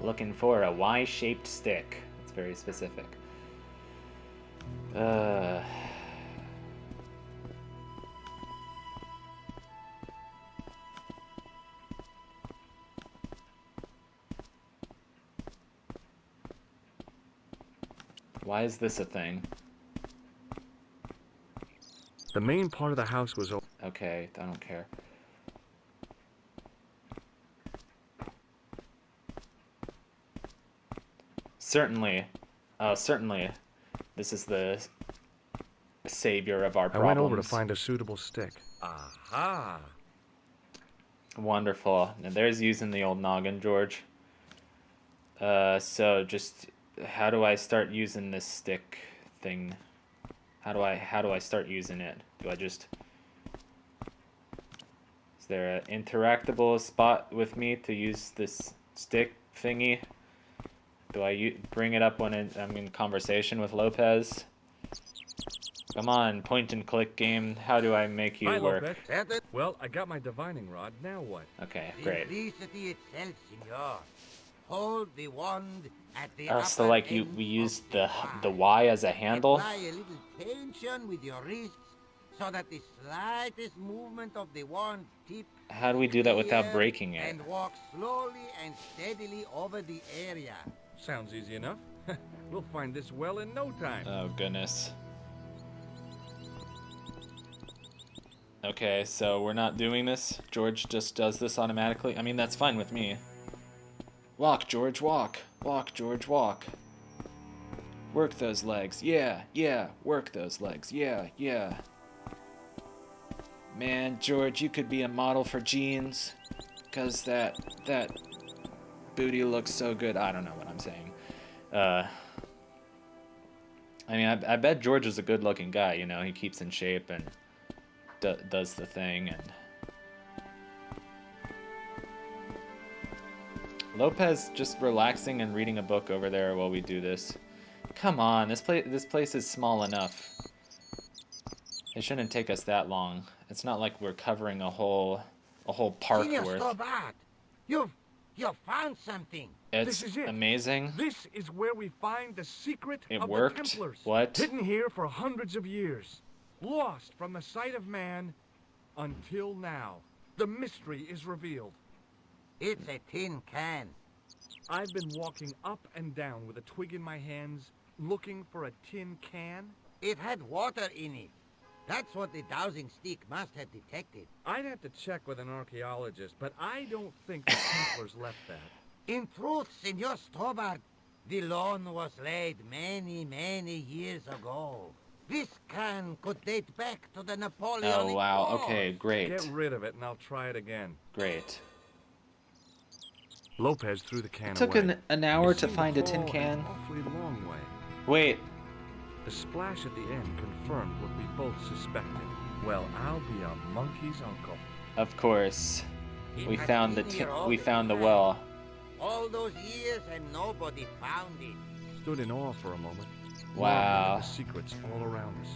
Looking for a Y-shaped stick. That's very specific. Why is this a thing? The main part of the house was okay, I don't care. Certainly. Certainly. This is the savior of our problems. I went over to find a suitable stick. Aha! Wonderful. Now there's using the old noggin, George. So just how do I start using this stick thing? How do I start using it? Do I just... Is there an interactable spot with me to use this stick thingy? Do I bring it up when I'm in conversation with Lopez? Come on, point and click game. How do I make you work? Lopez. Well, I got my divining rod. Now what? Okay, great. Simplicity itself, senor. Hold the wand at the So like we use the Y as a handle? Apply a little tension with your wrists so that the slightest movement of the wand tip. How do we do that without breaking it? And walk slowly and steadily over the area. Sounds easy enough. We'll find this well in no time. Oh, goodness. Okay, so we're not doing this. George just does this automatically. I mean, that's fine with me. Walk, George, walk. Walk, George, walk. Work those legs. Yeah, yeah. Work those legs. Yeah, yeah. Man, George, you could be a model for jeans. Because that booty looks so good. I don't know what I'm saying. I mean, I bet George is a good-looking guy, you know. He keeps in shape and does the thing. And Lopez just relaxing and reading a book over there while we do this. Come on, this place is small enough. It shouldn't take us that long. It's not like we're covering a whole park worth. So bad. You've found something. It's This is it. amazing. This is where we find the secret It of worked. the Templars. What? Hidden here for hundreds of years. Lost from the sight of man until now. The mystery is revealed. It's a tin can. I've been walking up and down with a twig in my hands, looking for a tin can. It had water in it. That's what the dowsing stick must have detected. I'd have to check with an archaeologist, but I don't think the Templars left that. In truth, Senor Stobart, the loan was laid many, many years ago. This can could date back to the Napoleonic Oh, wow. Wars. Okay, great. Get rid of it and I'll try it again. Great. Lopez threw the can It took away. an hour It to seemed find a to tin fall can. an awfully long way. Wait. The splash at the end confirmed what we both suspected. Well, I'll be a monkey's uncle. Of course. It We had found been here all we the found the time. well. All those years and nobody found it. Stood in awe for a moment. Wow. marveling at the secrets all around us.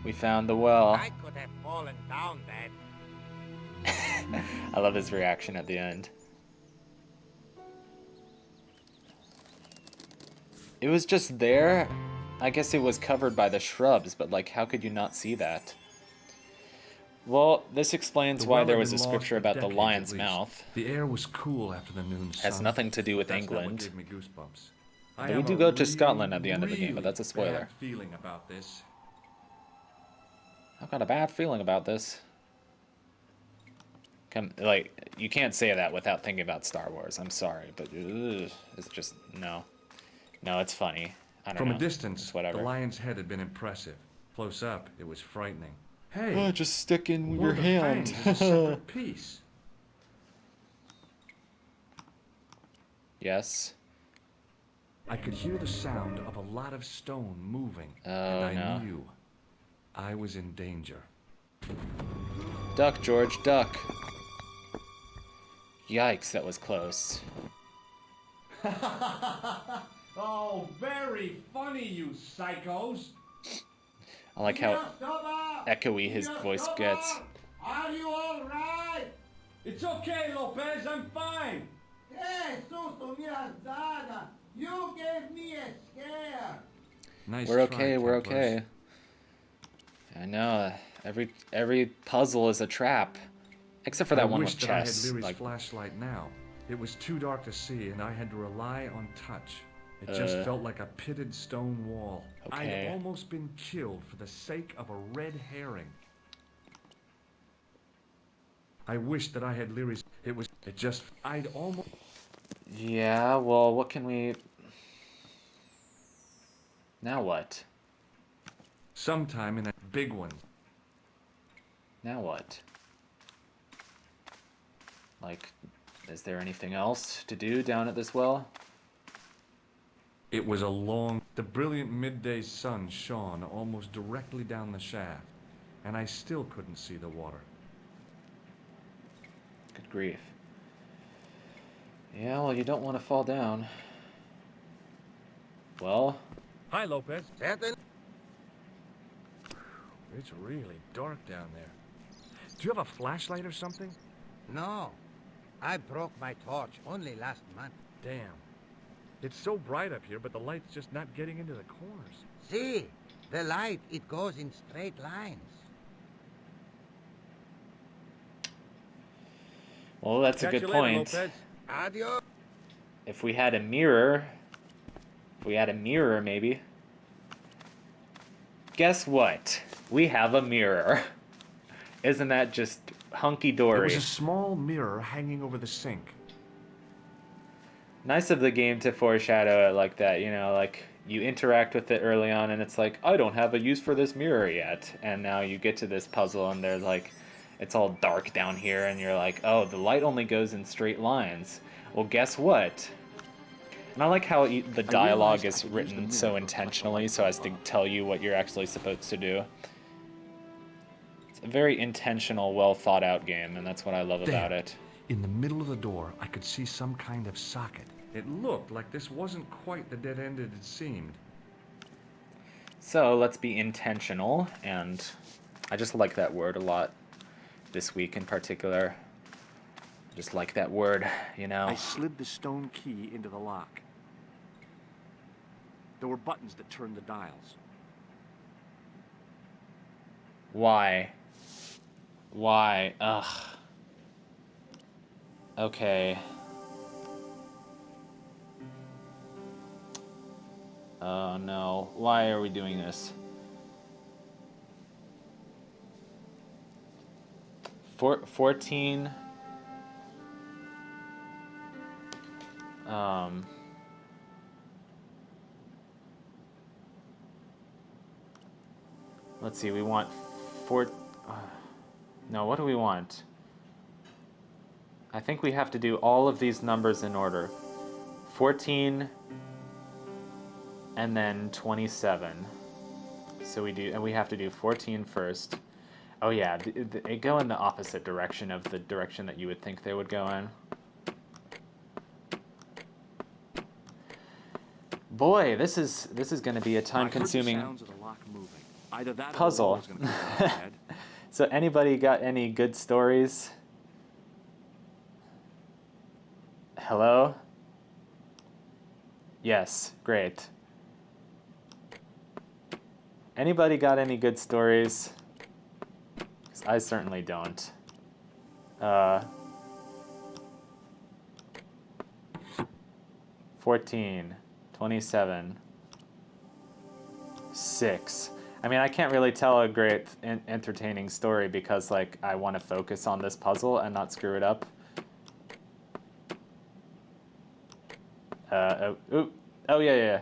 We found the well. I could have fallen down that. I love his reaction at the end. It was just there. I guess it was covered by the shrubs, but like, how could you not see that? Well, this explains why there was a scripture about the lion's mouth. The air was cool after the noon sun. Has nothing to do with That's not what England. gave me goosebumps. I But we have do a go to really, Scotland at the end of the game, but that's a really spoiler. bad feeling about this. I've got a bad feeling about this. Like, you can't say that without thinking about Star Wars. I'm sorry, but it's just, no. No, it's funny. I don't From know. a distance, It's whatever. the lion's head had been impressive. Close up, it was frightening. Hey, Oh, just stick in one your of the hand. fangs is a separate piece. Yes. I could hear the sound of a lot of stone moving, Oh, and I no. knew I was in danger. Duck, George, duck. Yikes, that was close. Oh, very funny, you psychos. I like how echoey his voice gets. Are you all right? It's okay, Lopez, I'm fine. susto miarzada! You gave me a scare! Nice We're try, okay, we're Templars. okay. I know, every puzzle is a trap. Except for that one with I wished that I had chess. Leary's Like, flashlight now. It was too dark to see, and I had to rely on touch. It just felt like a pitted stone wall. okay. I'd almost been killed for the sake of a red herring. I wished that I had Leary's... I'd almost... Yeah, well, what can we... Now what? Sometime in a big one. Now what? Like, is there anything else to do down at this well? It was a long... The brilliant midday sun shone almost directly down the shaft, and I still couldn't see the water. Good grief. Yeah, well, you don't want to fall down. Well... Hi, Lopez. Certain? It's really dark down there. Do you have a flashlight or something? No. I broke my torch only last month. Damn. It's so bright up here, but the light's just not getting into the corners. See, the light, it goes in straight lines. Well, that's a Catch good you later, point. Lopez. Adios. If we had a mirror... maybe. Guess what? We have a mirror. Isn't that just There hunky-dory? was a small mirror hanging over the sink. Nice of the game to foreshadow it like that, you know, like you interact with it early on and it's like, I don't have a use for this mirror yet. And now you get to this puzzle and there's like, it's all dark down here and you're like, oh, the light only goes in straight lines. Well, guess what? And I like how the dialogue is written so intentionally so as to tell you what you're actually supposed to do. It's a very intentional, well thought out game, and that's what I love about it. In the middle of the door, I could see some kind of socket. It looked like this wasn't quite the dead end it had seemed. So let's be intentional, and I just like that word a lot this week in particular. Just like that word, you know. I slid the stone key into the lock. There were buttons that turned the dials. Why? Why? Ugh. Okay. Oh no. Why are we doing this? 14. Let's see, we want no, what do we want? I think we have to do all of these numbers in order. 14 and then 27. So we do, and we have to do 14 first. Oh yeah, they go in the opposite direction of the direction that you would think they would go in. Boy, this is going to be a time-consuming Sounds of the lock moving. Either that puzzle. Or the wall is gonna come down my head. So anybody got any good stories? Hello? Yes, great. Anybody got any good stories? 'Cause I certainly don't. 14, 27, 6. I mean, I can't really tell a great entertaining story because, like, I want to focus on this puzzle and not screw it up. Oh, yeah.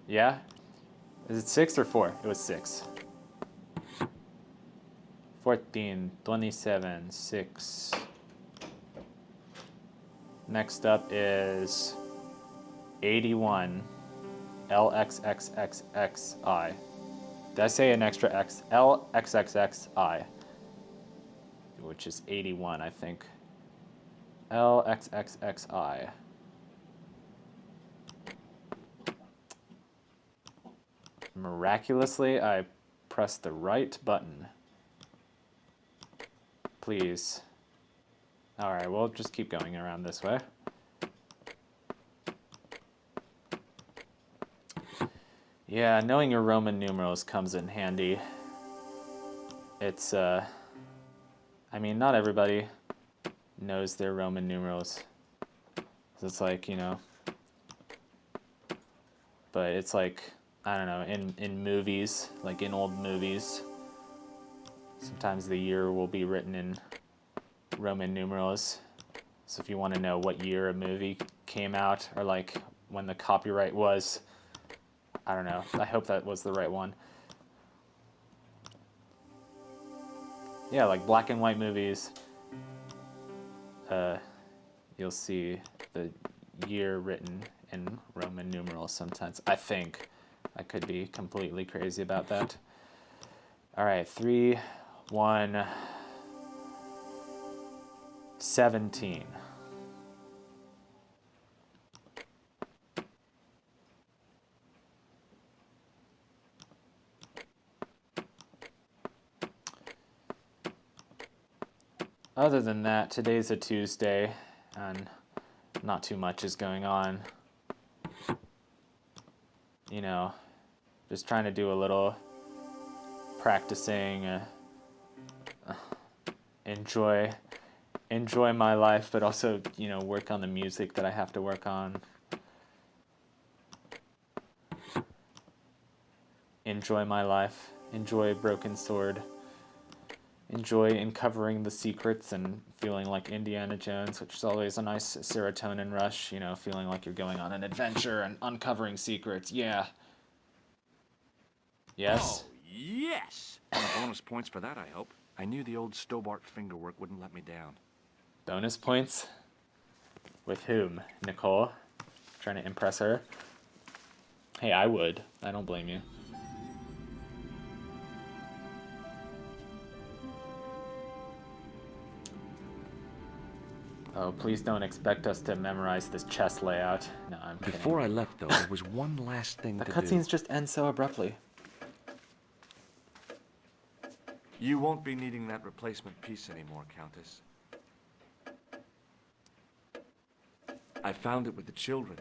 Yeah? Is it 6 or 4? It was 6. 14, 27, 6. Next up is 81. LXXXXI. Did I say an extra X? LXXXI. Which is 81, I think. LXXXI. Miraculously, I pressed the right button. Please. Alright, we'll just keep going around this way. Yeah, knowing your Roman numerals comes in handy. It's, I mean, not everybody knows their Roman numerals. So it's like, you know, but it's like, I don't know, in movies, like in old movies, sometimes the year will be written in Roman numerals. So if you want to know what year a movie came out, or like when the copyright was, I don't know, I hope that was the right one. Yeah, like black and white movies, you'll see the year written in Roman numerals sometimes, I think. I could be completely crazy about that. All right, 3, 1, 17. Other than that, today's a Tuesday, and not too much is going on. You know, just trying to do a little practicing, enjoy my life, but also, you know, work on the music that I have to work on. Enjoy my life. Enjoy Broken Sword. Enjoy uncovering the secrets and feeling like Indiana Jones, which is always a nice serotonin rush, you know, feeling like you're going on an adventure and uncovering secrets. Yeah. Yes? Oh, yes! Bonus points for that, I hope. I knew the old Stobart fingerwork wouldn't let me down. Bonus points? With whom? Nicole? Trying to impress her? Hey, I would. I don't blame you. Oh, please don't expect us to memorize this chess layout. No, I'm kidding. Before I left, though, there was one last thing The to do. cutscenes just end so abruptly. You won't be needing that replacement piece anymore, Countess. I found it with the children.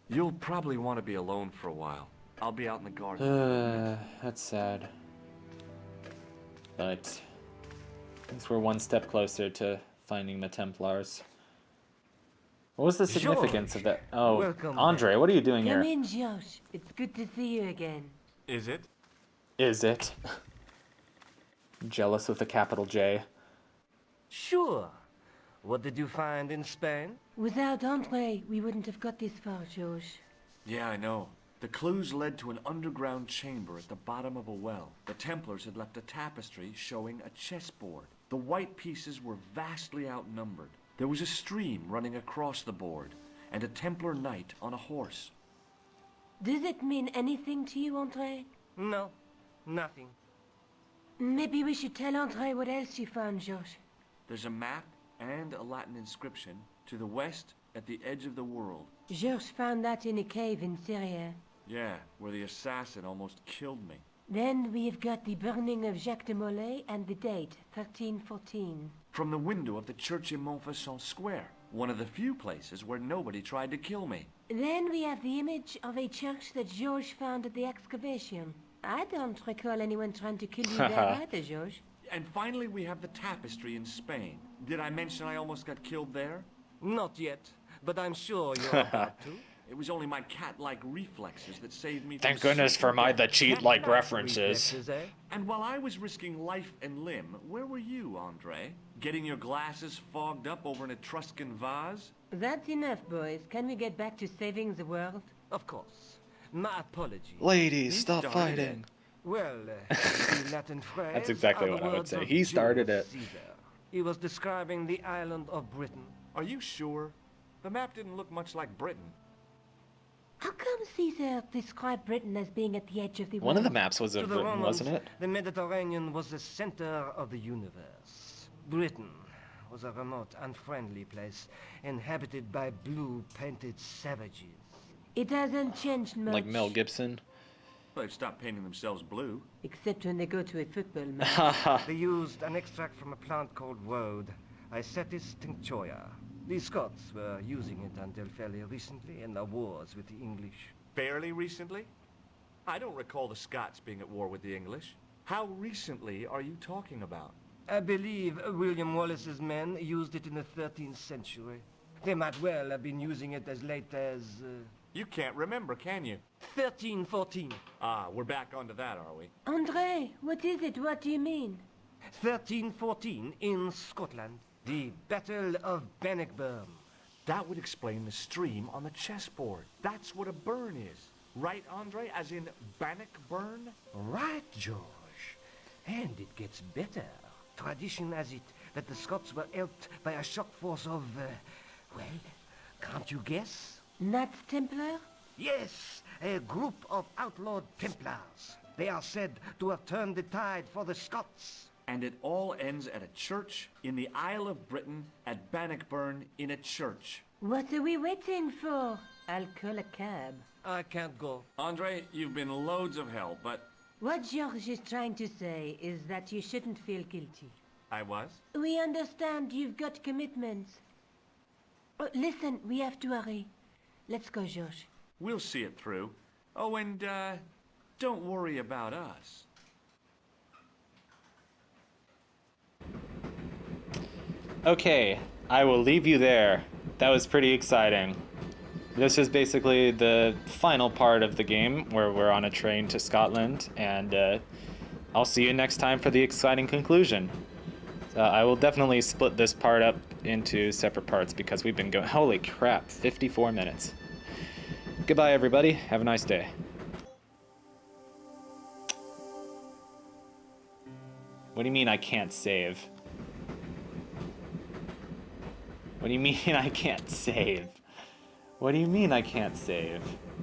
You'll probably want to be alone for a while. I'll be out in the garden. That's sad. But at least we're one step closer to finding the Templars. What was the significance of that? Oh, Welcome Andre, what are you doing Come here? in, Josh. It's good to see you again. Is it? Is it? Jealous with a capital J. Sure. What did you find in Spain? Without Andre, we wouldn't have got this far, Josh. Yeah, I know. The clues led to an underground chamber at the bottom of a well. The Templars had left a tapestry showing a chessboard. The white pieces were vastly outnumbered. There was a stream running across the board, and a Templar knight on a horse. Does it mean anything to you, Andre? No, nothing. Maybe we should tell Andre what else you found, Josh. There's a map and a Latin inscription to the west at the edge of the world. Josh found that in a cave in Syria. Yeah, where the assassin almost killed me. Then we've got the burning of Jacques de Molay and the date, 1314. From the window of the church in Montfaucon Square, one of the few places where nobody tried to kill me. Then we have the image of a church that George found at the excavation. I don't recall anyone trying to kill you there either, George. And finally we have the tapestry in Spain. Did I mention I almost got killed there? Not yet, but I'm sure you're about to. It was only my cat-like reflexes that saved me Thank from goodness for certain death. cheat-like Cat-like references. reflexes, eh? And while I was risking life and limb, where were you, Andre? Getting your glasses fogged up over an Etruscan vase? That's enough, boys. Can we get back to saving the world? Of course. My apologies. Ladies, He stop started fighting. Well, the Latin phrase That's exactly are the what I would words say. of He started Julius it. Caesar. He was describing the island of Britain. Are you sure? The map didn't look much like Britain. How come Caesar described Britain as being at the edge of the world? One of the maps was To of the Britain, Romans, wasn't it? the Mediterranean was the center of the universe. Britain was a remote, unfriendly place, inhabited by blue-painted savages. It hasn't changed much. Like Mel Gibson. They've stopped painting themselves blue. Except when they go to a football match. Haha. They used an extract from a plant called woad, Icetis tinctoria. The Scots were using it until fairly recently in the wars with the English. Fairly recently? I don't recall the Scots being at war with the English. How recently are you talking about? I believe William Wallace's men used it in the 13th century. They might well have been using it as late as... You can't remember, can you? 1314. Ah, we're back onto that, are we? André, what is it? What do you mean? 1314 in Scotland. The Battle of Bannockburn. That would explain the stream on the chessboard. That's what a burn is. Right, Andre? As in Bannockburn? Right, George. And it gets better. Tradition has it that the Scots were helped by a shock force of, well, can't you guess? Knights Templar? Yes, a group of outlawed Templars. They are said to have turned the tide for the Scots. And it all ends at a church in the Isle of Britain at Bannockburn in a church. What are we waiting for? I'll call a cab. I can't go. Andre, you've been loads of help, but What George is trying to say is that you shouldn't feel guilty. I was. We understand you've got commitments. Oh, listen, we have to hurry. Let's go, George. We'll see it through. Oh, and, don't worry about us. Okay, I will leave you there. That was pretty exciting. This is basically the final part of the game where we're on a train to Scotland, and I'll see you next time for the exciting conclusion. I will definitely split this part up into separate parts because we've been going... Holy crap, 54 minutes. Goodbye, everybody. Have a nice day. What do you mean I can't save? What do you mean I can't save? What do you mean I can't save?